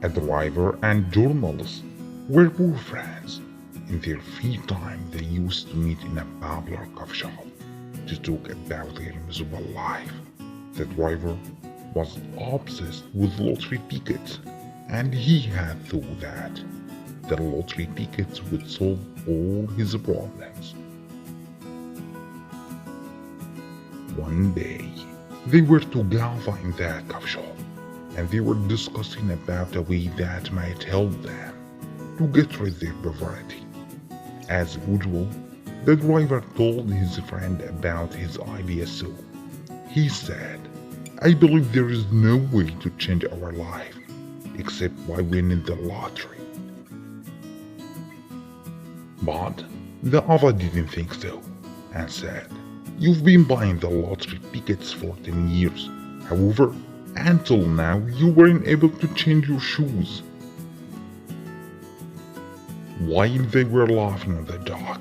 A driver and journalist were poor friends. In their free time, they used to meet in a popular coffee shop to talk about their miserable life. The driver was obsessed with lottery tickets, and he had thought that the lottery tickets would solve all his problems. One day, they were together in that coffee shop, and they were discussing about a way that might help them to get rid of their poverty. As usual, the driver told his friend about his idea, so he said, I believe there is no way to change our life except by winning the lottery. But the other didn't think so and said, you've been buying the lottery tickets for 10 years. However, until now you weren't able to change your shoes. While they were laughing on the dock,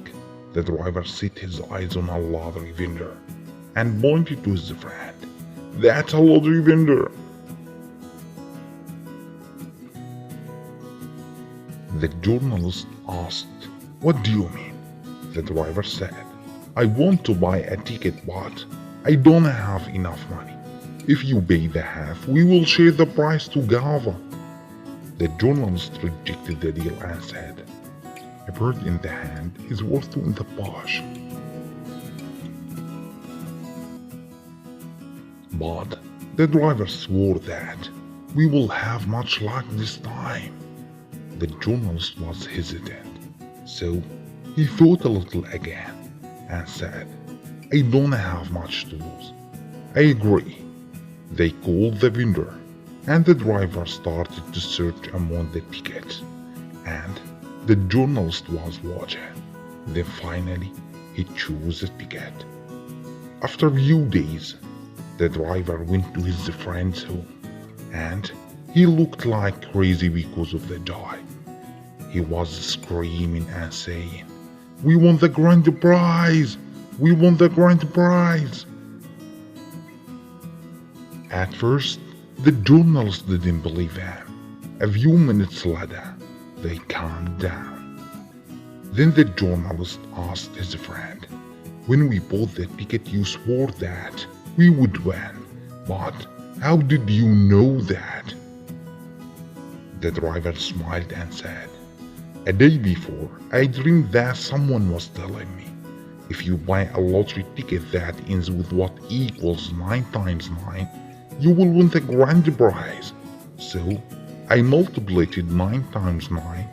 the driver set his eyes on a lottery vendor and pointed to his friend. That's a lottery vendor. The journalist asked, what do you mean? The driver said, I want to buy a ticket, but I don't have enough money. If you pay the half, we will share the price together. The journalist rejected the deal and said, a bird in the hand is worth two in the bush. But the driver swore that we will have much luck this time. The journalist was hesitant, so he thought a little again and said, I don't have much to lose. I agree. They called the vendor, and the driver started to search among the tickets, and the journalist was watching. Then finally, he chose a ticket. After a few days, the driver went to his friend's home, and he looked like crazy because of the joy. He was screaming and saying, we won the grand prize! We won the grand prize! At first, the journalist didn't believe him. A few minutes later, they calmed down. Then the journalist asked his friend, when we bought the ticket you swore that we would win, but how did you know that? The driver smiled and said, a day before, I dreamed that someone was telling me, if you buy a lottery ticket that ends with what equals 9 times 9, you will win the grand prize. So, I multiplied 9 times 9,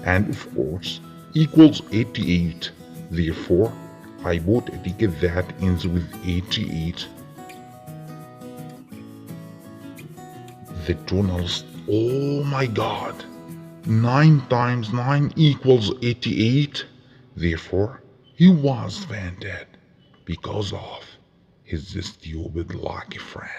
and of course, equals 88. Therefore, I bought a ticket that ends with 88. The journalist, oh my god, 9 times 9 equals 88. Therefore, he was fainted because of his stupid lucky friend.